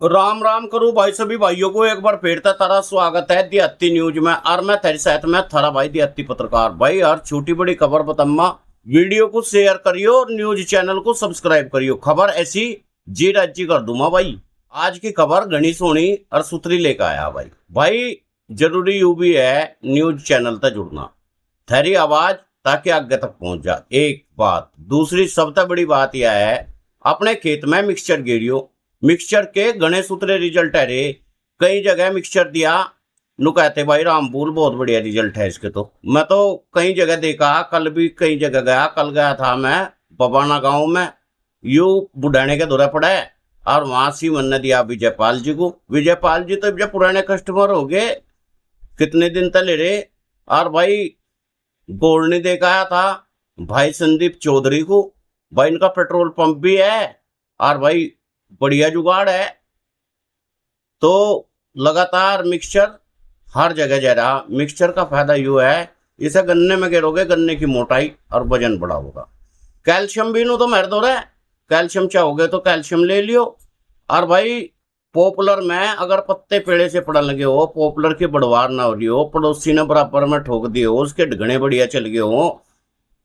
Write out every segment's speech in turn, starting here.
राम राम करूं भाई सभी भाइयों को एक बार फिर तारा स्वागत है देहाती न्यूज में। और मैं तेरी साथ में थारा भाई देहाती पत्रकार भाई। यार छोटी बड़ी खबर बताऊंगा, वीडियो को शेयर करियो और न्यूज चैनल को सब्सक्राइब करियो। खबर ऐसी जी राज्य कर दूंगा भाई। आज की खबर घनी सोनी और सुथरी लेकर आया भाई। भाई जरूरी यू भी है न्यूज चैनल तक जुड़ना, थारी आवाज ताकि आगे तक पहुंच जा। एक बात, दूसरी सबसे बड़ी बात यह है, अपने खेत में मिक्सचर गिरियो, मिक्सचर के गणे सूत्रे रिजल्ट है रे। कई जगह मिक्सचर दिया नु कहते भाई रामपुर बहुत बढ़िया रिजल्ट है इसके। तो मैं तो कई जगह देखा, कल भी कई जगह गया। कल गया था मैं बबाना गांव में, यू बुढ़ाने के दौरा पड़ा है और वहां से मन ने दिया विजयपाल जी को। विजयपाल जी तो जब पुराने कस्टमर हो गए, कितने दिन तले रे। और भाई गोल्ड नहीं देखा था भाई संदीप चौधरी को। भाई इनका पेट्रोल पंप भी है और भाई बढ़िया जुगाड़ है। तो लगातार मिक्सचर हर जगह जा रहा। मिक्सचर का फायदा यू है, इसे गन्ने में गिरोगे गन्ने की मोटाई और वजन बड़ा होगा। कैल्शियम भी नो तो मर दो रहा है, कैल्शियम चाहोगे तो कैल्शियम ले लियो। और भाई पॉपुलर में अगर पत्ते पेड़े से पड़न लगे हो, पॉपुलर की बढ़वार ना हो रही हो, पड़ोसी ने बराबर में ठोक दिए हो, उसके ढगने बढ़िया चल गए हो,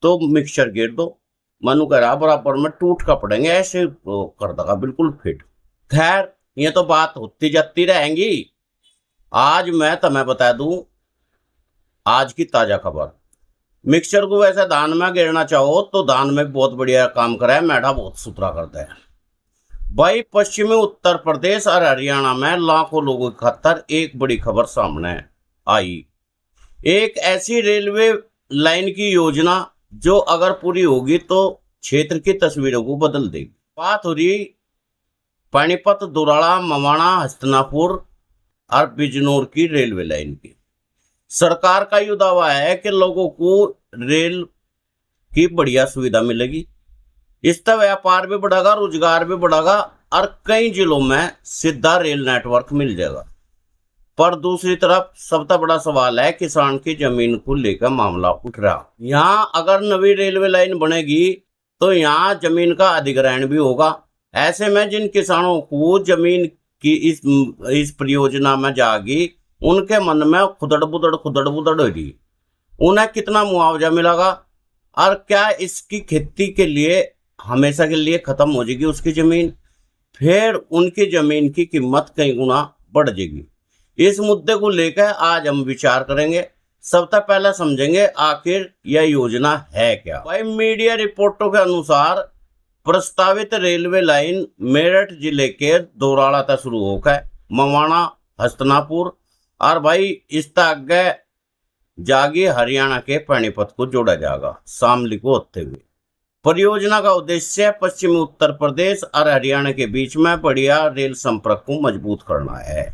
तो मिक्सचर गिर दो। मनु कह रहा बराबर में टूट का पड़ेंगे, ऐसे कर देगा बिल्कुल फिट। खैर ये तो बात होती जाती रहेंगी। आज मैं तुम्हें बता दूं आज की ताजा खबर। मिक्सचर को वैसे धान में गिरना चाहो तो धान में बहुत बढ़िया काम करा है, मैडा बहुत सुथरा करता है भाई। पश्चिमी उत्तर प्रदेश और हरियाणा में लाखों लोगों की खातर एक बड़ी खबर सामने आई। एक ऐसी रेलवे लाइन की योजना जो अगर पूरी होगी तो क्षेत्र की तस्वीरों को बदल देगी। बात हो रही पानीपत, दुराड़ा, मवाना, हस्तिनापुर और बिजनौर की रेलवे लाइन की। सरकार का यह दावा है कि लोगों को रेल की बढ़िया सुविधा मिलेगी, इससे व्यापार भी बढ़ेगा, रोजगार भी बढ़ेगा और कई जिलों में सीधा रेल नेटवर्क मिल जाएगा। पर दूसरी तरफ सबसे बड़ा सवाल है किसान की जमीन को लेकर मामला उठ रहा। यहाँ अगर नवी रेलवे लाइन बनेगी तो यहाँ जमीन का अधिग्रहण भी होगा। ऐसे में जिन किसानों को जमीन की इस परियोजना में जाएगी, उनके मन में खुदड़ बुदड़ होगी। उन्हें कितना मुआवजा मिलेगा और क्या इसकी खेती के लिए हमेशा के लिए खत्म हो जाएगी उसकी जमीन, फिर उनकी जमीन की कीमत कई गुना बढ़ जाएगी। इस मुद्दे को लेकर आज हम विचार करेंगे। सबसे पहले समझेंगे आखिर यह योजना है क्या। भाई मीडिया रिपोर्टों के अनुसार प्रस्तावित रेलवे लाइन मेरठ जिले के दोराड़ा तक शुरू होकर मवाना, हस्तिनापुर और भाई इससे आगे जागी हरियाणा के पानीपत को जोड़ा जाएगा शामली को होते हुए। परियोजना का उद्देश्य पश्चिमी उत्तर प्रदेश और हरियाणा के बीच में बढ़िया रेल संपर्क को मजबूत करना है।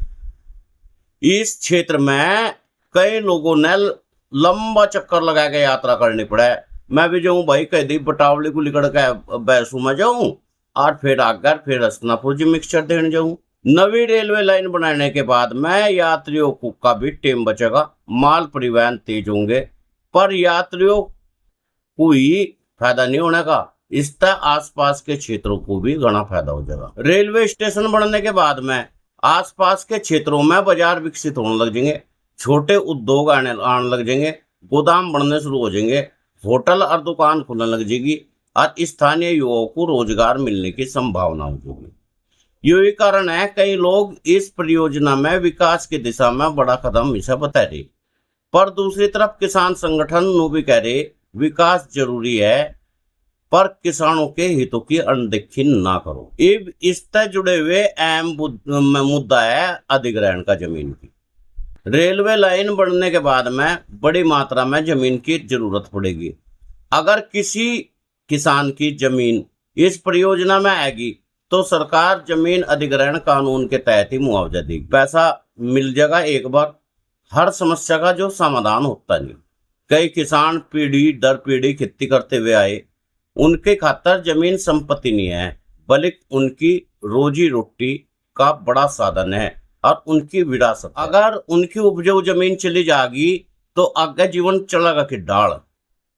इस क्षेत्र में कई लोगों ने लंबा चक्कर लगा के यात्रा करनी पड़े। मैं भी जाऊं भाई, कह दी बटावली को लिकड़ के बैसू में जाऊं और फिर आकर फिर हस्तिनापुर जी मिक्सचर देने जाऊं। नवी रेलवे लाइन बनाने के बाद में यात्रियों का भी टाइम बचेगा, माल परिवहन तेज होंगे, पर यात्रियों को ही फायदा नहीं होने का, इससे आसपास के क्षेत्रों को भी घना फायदा हो जाएगा। रेलवे स्टेशन बनने के बाद में आसपास के क्षेत्रों में बाजार विकसित होने लग जाएंगे, छोटे उद्योग आने लग जाएंगे, गोदाम बनने शुरू हो जाएंगे, होटल और दुकान खुलने लग जाएगी और स्थानीय युवाओं को रोजगार मिलने की संभावना होगी। यही कारण है कई लोग इस परियोजना में विकास की दिशा में बड़ा कदम इसे बता रहे। पर दूसरी तरफ किसान संगठन भी कह रहे विकास जरूरी है, पर किसानों के हितों की अनदेखी ना करो। इससे जुड़े हुए अहम मुद्दा है अधिग्रहण का जमीन की। रेलवे लाइन बनने के बाद में बड़ी मात्रा में जमीन की जरूरत पड़ेगी। अगर किसी किसान की जमीन इस परियोजना में आएगी तो सरकार जमीन अधिग्रहण कानून के तहत ही मुआवजा देगी। पैसा मिल जाएगा एक बार, हर समस्या का जो समाधान होता नहीं। कई किसान पीढ़ी दर पीढ़ी खेती करते हुए आए, उनके खातर जमीन संपत्ति नहीं है बल्कि उनकी रोजी रोटी का बड़ा साधन है और उनकी विरासत। अगर उनकी उपजाऊ जमीन चली जाएगी तो आगे जीवन चलेगा कि डाल।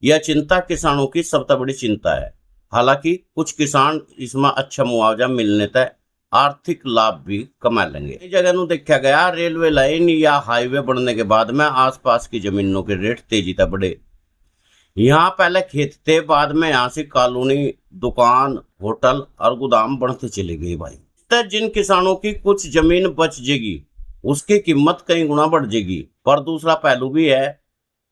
यह चिंता किसानों की सबसे बड़ी चिंता है। हालांकि कुछ किसान इसमें अच्छा मुआवजा मिलने तक आर्थिक लाभ भी कमा लेंगे। इस जगह ਨੂੰ देखा गया रेलवे लाइन या हाईवे बनने के बाद में आसपास की जमीनों के रेट तेजी से बढ़े। यहाँ पहले खेत थे, बाद में यहाँ से कॉलोनी, दुकान, होटल और गोदाम बढ़ते चले गए भाई। तो जिन किसानों की कुछ जमीन बच जाएगी उसकी कीमत कई गुना बढ़ जाएगी। पर दूसरा पहलू भी है,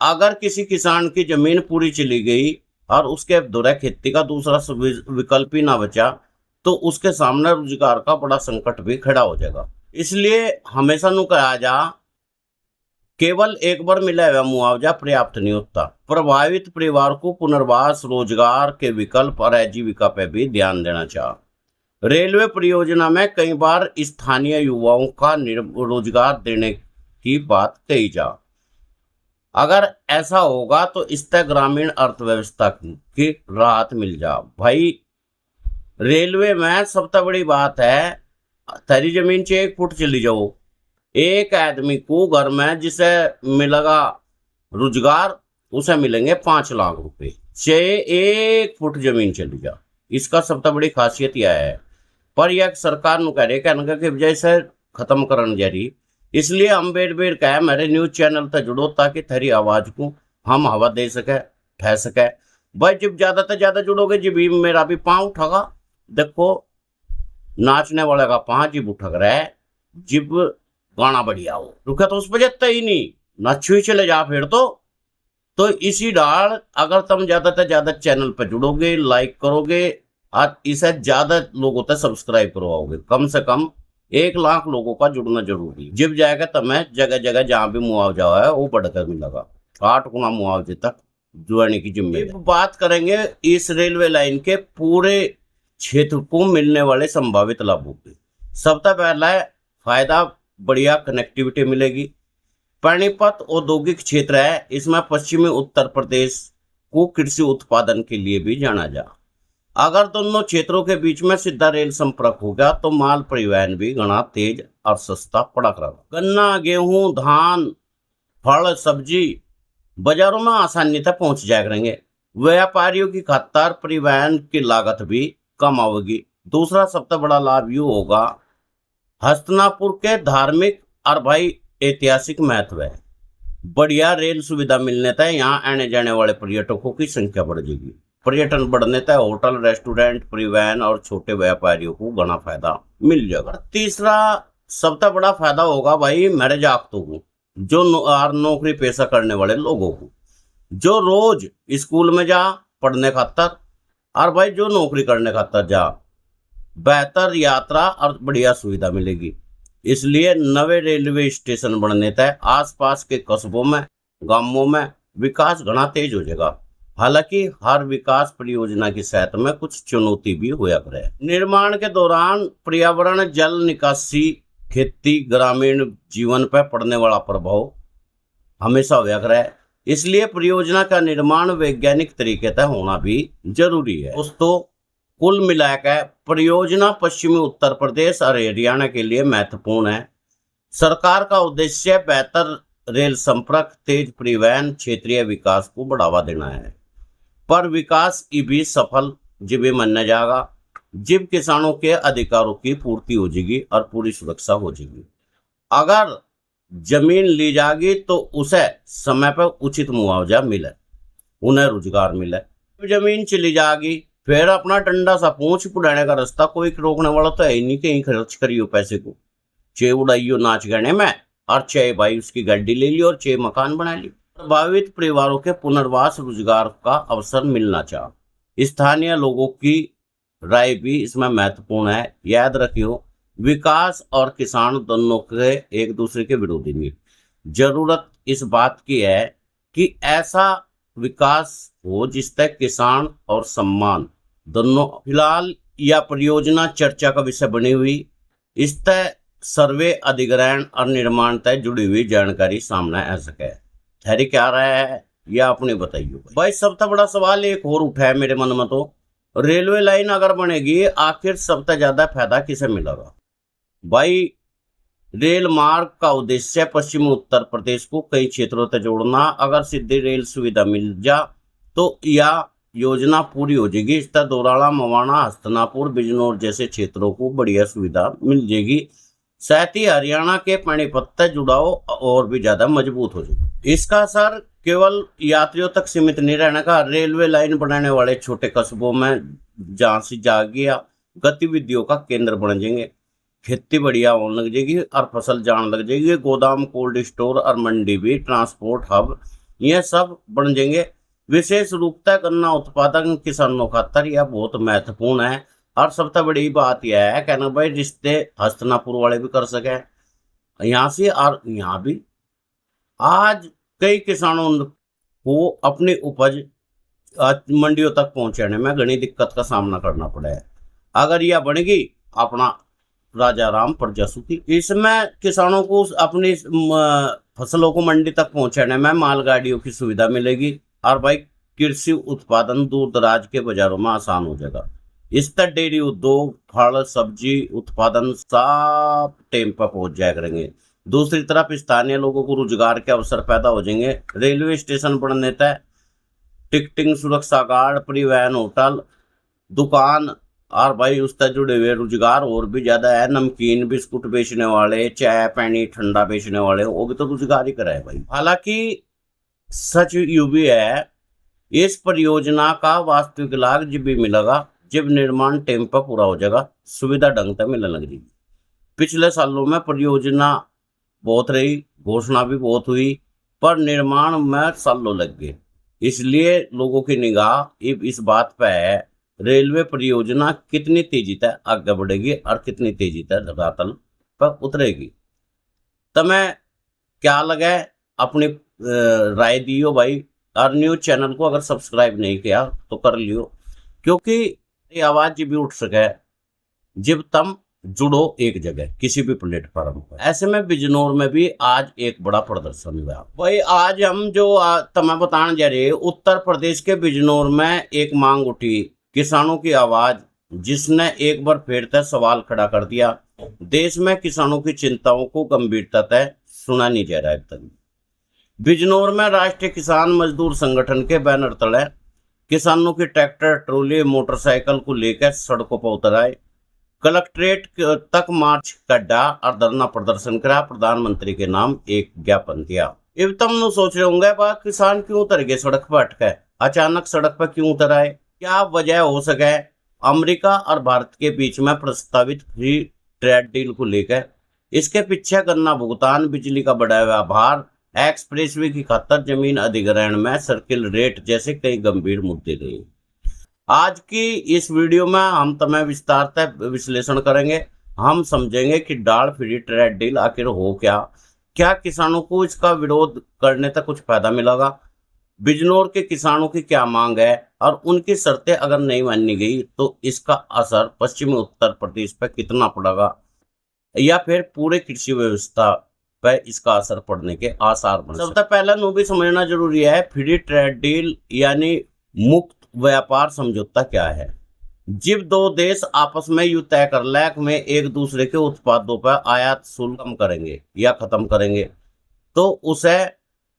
अगर किसी किसान की जमीन पूरी चली गई और उसके दोहरे खेती का दूसरा विकल्प ही ना बचा तो उसके सामने रोजगार का बड़ा संकट भी खड़ा हो जाएगा। इसलिए हमेशा नु कहा जा, केवल एक बार मिला हुआ मुआवजा पर्याप्त नहीं होता। प्रभावित परिवार को पुनर्वास, रोजगार के विकल्प और आजीविका पर भी ध्यान देना चाहिए। रेलवे परियोजना में कई बार स्थानीय युवाओं का रोजगार देने की बात कही जा। अगर ऐसा होगा तो इससे ग्रामीण अर्थव्यवस्था की राहत मिल जा। भाई रेलवे में सबसे बड़ी बात है, तेरी जमीन से 1 फुट चली जाओ, एक आदमी को घर में जिसे मिलेगा रोजगार उसे मिलेंगे 5 लाख रुपए, चाहे 1 फुट जमीन चली जा। इसका सबसे बड़ी खासियत यह है। पर यह सरकार नु कह रही कहने की वजह से खत्म करने जा रही। इसलिए हम बेर कहे मेरे न्यूज चैनल तक जुड़ो ताकि तेरी आवाज को हम हवा दे सके, ठह सके। भाई जब ज्यादा से ज्यादा जुड़ोगे जब मेरा भी पाँव उठागा। देखो नाचने वाले का पाँव जिब उठक रहा है, जिब गाना बढ़िया हो, रुका तो उस पर जत्ता ही नहीं, नच्छू ही चले जा फिर तो इसी डाल अगर तुम ज्यादा से ज्यादा चैनल पर जुड़ोगे, लाइक करोगे और इसे ज्यादा लोगों तक सब्सक्राइब करवाओगे, कम से कम 1 लाख लोगों का जुड़ना जरूरी। जब जाएगा तुम्हें जगह जगह जहां भी मुआवजा है वो बढ़कर मिलेगा, 8 गुना मुआवजे तक जुड़ने की जिम्मेदारी। बात करेंगे इस रेलवे लाइन के पूरे क्षेत्र को मिलने वाले संभावित लाभों की। सबसे पहला है फायदा, बढ़िया कनेक्टिविटी मिलेगी। पानीपत औद्योगिक क्षेत्र है, इसमें पश्चिमी उत्तर प्रदेश को कृषि उत्पादन के लिए भी जाना जा। अगर दोनों क्षेत्रों के बीच में सीधा रेल संपर्क हो गया तो माल परिवहन भी घना तेज और सस्ता पड़ा करेगा। गन्ना, गेहूं, धान, फल, सब्जी बाजारों में आसानी से पहुंच जाया करेंगे। व्यापारियों की खातिर परिवहन की लागत भी कम आवेगी। दूसरा सबसे बड़ा लाभ यू होगा, हस्तिनापुर के धार्मिक और भाई ऐतिहासिक महत्व है। बढ़िया रेल सुविधा मिलने तक यहाँ आने जाने वाले पर्यटकों की संख्या बढ़ जाएगी। पर्यटन बढ़ने तक होटल, रेस्टोरेंट, परिवहन और छोटे व्यापारियों को घना फायदा मिल जाएगा। तीसरा सबसे बड़ा फायदा होगा भाई मेरे जागतों को, जो नौकरी पेशा करने वाले लोगों को, जो रोज स्कूल में जा पढ़ने खातर और भाई जो नौकरी करने खातर जा, बेहतर यात्रा और बढ़िया सुविधा मिलेगी। इसलिए नवे रेलवे स्टेशन बनने तक आसपास के कस्बों में, गांवों में विकास घना तेज हो जाएगा। हालांकि हर विकास परियोजना की सहायत में कुछ चुनौती भी होया करे। निर्माण के दौरान पर्यावरण, जल निकासी, खेती, ग्रामीण जीवन पर पड़ने वाला प्रभाव हमेशा होया करे। इसलिए परियोजना का निर्माण वैज्ञानिक तरीके से होना भी जरूरी है। दोस्तों कुल मिलाकर परियोजना पश्चिमी उत्तर प्रदेश और हरियाणा के लिए महत्वपूर्ण है। सरकार का उद्देश्य बेहतर रेल संपर्क, तेज परिवहन, क्षेत्रीय विकास को बढ़ावा देना है। पर विकास भी सफल जब माना जाएगा जब किसानों के अधिकारों की पूर्ति हो जाएगी और पूरी सुरक्षा हो जाएगी। अगर जमीन ली जाएगी तो उसे समय पर उचित मुआवजा मिले, उन्हें रोजगार मिले। जमीन चली जाएगी फिर अपना डंडा सा पूंछ पुड़ाने का रास्ता कोई रोकने वाला तो है ही नहीं। कहीं खर्च करियो पैसे को, चे उड़ाइयो नाच गाने में और चे भाई उसकी गाड़ी ले लियो और चे मकान बना लियो। प्रभावित परिवारों के पुनर्वास, रोजगार का अवसर मिलना चाहिए। स्थानीय लोगों की राय भी इसमें महत्वपूर्ण है। याद रखियो विकास और किसान दोनों के एक दूसरे के विरोधी नहीं। जरूरत इस बात की है कि ऐसा विकास हो जिससे किसान और सम्मान दोनों। फिलहाल यह परियोजना चर्चा का विषय बनी हुई, इस तय सर्वे, अधिग्रहण और निर्माण तय जुड़ी हुई जानकारी सामने आ सके। ठहरी क्या रहा है यह अपने बताइए भाई। सबसे बड़ा सवाल एक और उठा है मेरे मन में, तो रेलवे लाइन अगर बनेगी आखिर सबसे ज्यादा फायदा किसे मिलेगा। भाई रेल मार्ग का उद्देश्य पश्चिमी उत्तर प्रदेश को कई क्षेत्रों से जोड़ना। अगर सीधी रेल सुविधा मिल जा तो यह योजना पूरी हो जाएगी, इस तरह दोराला, मवाना, हस्तिनापुर, बिजनौर जैसे क्षेत्रों को बढ़िया सुविधा मिल जाएगी। साथ ही हरियाणा के पानीपत से जुड़ाव और भी ज्यादा मजबूत हो जाएगा। इसका असर केवल यात्रियों तक सीमित नहीं रहने का, रेलवे लाइन बनाने वाले छोटे कस्बों में झांसी जागिया गतिविधियों का केंद्र बन जाएंगे। खेती बढ़िया होने लग जाएगी और फसल जान लग जाएगी। गोदाम, कोल्ड स्टोर और मंडी भी ट्रांसपोर्ट हब ये सब बन जाएंगे। विशेष रूप से गन्ना उत्पादन किसानों खातर यह बहुत महत्वपूर्ण है। और सबसे बड़ी बात यह है कहना भाई रिश्ते हस्तिनापुर वाले भी कर सके यहाँ से, और यहाँ भी आज कई किसानों को अपनी उपज मंडियों तक पहुंचाने में घनी दिक्कत का सामना करना पड़ा है। अगर यह बनेगी अपना राजा राम प्रजा सुखी। इसमें किसानों को अपनी फसलों को मंडी तक पहुंचाने में मालगाड़ियों की सुविधा मिलेगी और भाई कृषि उत्पादन दूर दराज के बाजारों में आसान हो जाएगा। इस तरह डेयरी उद्योग, फल सब्जी उत्पादन सब टाइम पर पहुंच जाया करेंगे। दूसरी तरफ स्थानीय लोगों को रोजगार के अवसर पैदा हो जाएंगे। रेलवे स्टेशन बनने तक टिकटिंग, सुरक्षा गार्ड, परिवहन, होटल, दुकान और भाई उससे जुड़े हुए रोजगार और भी ज्यादा है। नमकीन बिस्कुट बेचने वाले, चाय पानी ठंडा बेचने वाले, वो भी तो रोजगार ही कराए भाई। हालांकि सच यूं भी है, इस परियोजना का वास्तविक लाभ जब भी मिलेगा जब निर्माण टाइम पर पूरा हो जाएगा, सुविधा ढंग से मिलने लग जाएगी। पिछले सालों में परियोजना बहुत रही, घोषणा भी बहुत हुई, पर निर्माण में सालों लग गए। इसलिए लोगों की निगाह इस बात पर है रेलवे परियोजना कितनी तेजी से आगे बढ़ेगी और कितनी तेजी से धरातल पर उतरेगी। तुम्हें क्या लगे अपनी राय दियो भाई। और न्यूज चैनल को अगर सब्सक्राइब नहीं किया तो कर लियो, क्योंकि ये आवाज भी उठ सके जब तुम जुड़ो एक जगह किसी भी प्लेटफॉर्म पर। ऐसे में बिजनौर में भी आज एक बड़ा प्रदर्शन हुआ भाई। आज हम जो तुम्हें बताने जा रहे हैं, उत्तर प्रदेश के बिजनौर में एक मांग उठी, किसानों की आवाज, जिसने एक बार फिर से सवाल खड़ा कर दिया। देश में किसानों की चिंताओं को गंभीरता से सुना नहीं जा रहा है। तक बिजनौर में राष्ट्रीय किसान मजदूर संगठन के बैनर तले किसानों की ट्रैक्टर, ट्रॉली, मोटरसाइकिल को लेकर सड़कों पर उतर आए। कलेक्ट्रेट तक मार्च कड्डा और धरना प्रदर्शन करा, प्रधानमंत्री के नाम एक ज्ञापन दिया। अब तुम सोच रहे होंगे बा किसान क्यों उतर गए सड़क पर अटके, अचानक सड़क पर क्यों उतर आए, क्या वजह हो सके। अमेरिका और भारत के बीच में प्रस्तावित फ्री ट्रेड डील को लेकर, इसके पीछे गन्ना भुगतान, बिजली का बढ़ा हुआ भार, एक्सप्रेसवे की खातर जमीन अधिग्रहण में सर्किल रेट जैसे कई गंभीर मुद्दे रहे। आज की इस वीडियो में हम तुम्हें विस्तार से विश्लेषण करेंगे। हम समझेंगे कि डाल फ्री ट्रेड डील आखिर हो क्या किसानों को इसका विरोध करने तक कुछ फायदा मिलेगा, बिजनौर के किसानों की क्या मांग है और उनकी शर्तें अगर नहीं मानी गई तो इसका असर पश्चिमी उत्तर प्रदेश पर कितना पड़ेगा या फिर पूरे कृषि व्यवस्था पर इसका असर पड़ने के आसार बन। सबसे पहले नो भी समझना जरूरी है, फ्री ट्रेड डील यानी मुक्त व्यापार समझौता क्या है। जब दो देश आपस में यूं तय कर ले में एक दूसरे के उत्पादों पर आयात शुल्क कम करेंगे या खत्म करेंगे तो उसे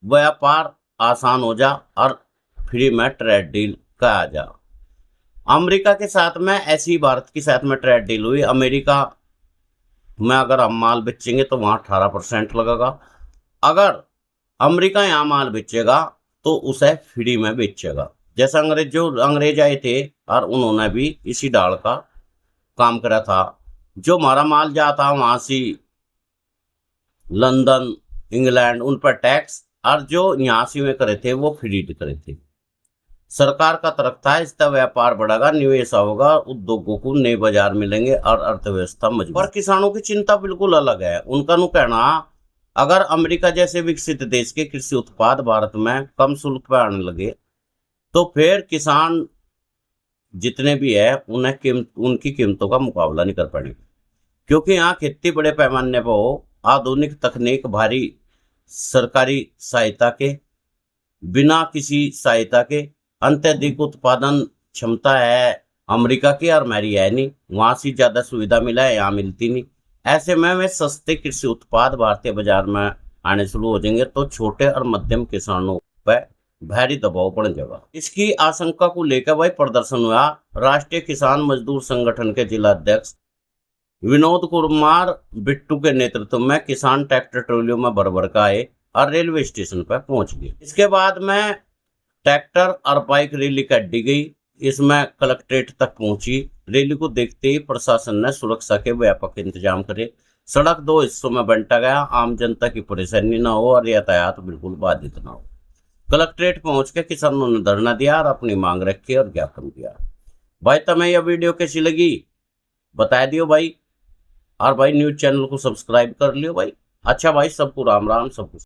व्यापार आसान हो जा और फ्री में ट्रेड डील कहा जा। अमेरिका के साथ में ऐसी ही भारत के साथ में ट्रेड डील हुई। अमेरिका में अगर हम माल बेचेंगे तो वहाँ 18% लगेगा। अगर अमेरिका यहाँ माल बेचेगा तो उसे फ्री में बेचेगा। जैसे अंग्रेज आए थे और उन्होंने भी इसी डाल का काम करा था। जो हमारा माल जाता वहाँ से लंदन, इंग्लैंड, उन पर टैक्स, और जो यहाँ से वे करे थे वो फ्री करे थे। सरकार का तरफ था इसका व्यापार बढ़ेगा, निवेश होगा, उद्योगों को नए बाजार मिलेंगे और अर्थव्यवस्था मजबूत। पर किसानों की चिंता बिल्कुल अलग है। उनका नु कहना अगर अमेरिका जैसे विकसित देश के कृषि उत्पाद भारत में कम शुल्क पर आने लगे तो फिर किसान जितने भी है उनकी कीमतों का मुकाबला नहीं कर पाएंगे, क्योंकि यहाँ खेती बड़े पैमाने पर हो, आधुनिक तकनीक, भारी सरकारी सहायता के बिना किसी सहायता के अत्यधिक उत्पादन क्षमता है अमेरिका की और मेरी है नहीं। वहाँ से ज़्यादा सुविधा मिला है, यहाँ मिलती नहीं। ऐसे में वे सस्ते कृषि उत्पाद भारतीय बाजार में आने शुरू हो जाएंगे तो छोटे और मध्यम किसानों पर भारी दबाव पड़ जाएगा। इसकी आशंका को लेकर भाई प्रदर्शन हुआ। राष्ट्रीय किसान मजदूर संगठन के जिला अध्यक्ष विनोद कुमार बिट्टू के नेतृत्व में किसान ट्रैक्टर ट्रॉलियों में भर भर आए और रेलवे स्टेशन पर पहुंच गए। इसके बाद में ट्रैक्टर और बाइक रैली काटी गई। इसमें कलेक्ट्रेट तक पहुंची। रैली को देखते ही प्रशासन ने सुरक्षा के व्यापक इंतजाम करे। सड़क 2 हिस्सों में बांटा गया, आम जनता की परेशानी न हो और यातायात बिल्कुल बाधित न हो। कलेक्ट्रेट पहुंच के किसानों ने धरना दिया और अपनी मांग रखी और ज्ञापन दिया। भाई तुम्हें यह वीडियो कैसी लगी बता दियो भाई, और भाई न्यूज चैनल को सब्सक्राइब कर लियो भाई। अच्छा भाई, सबको राम राम, सबको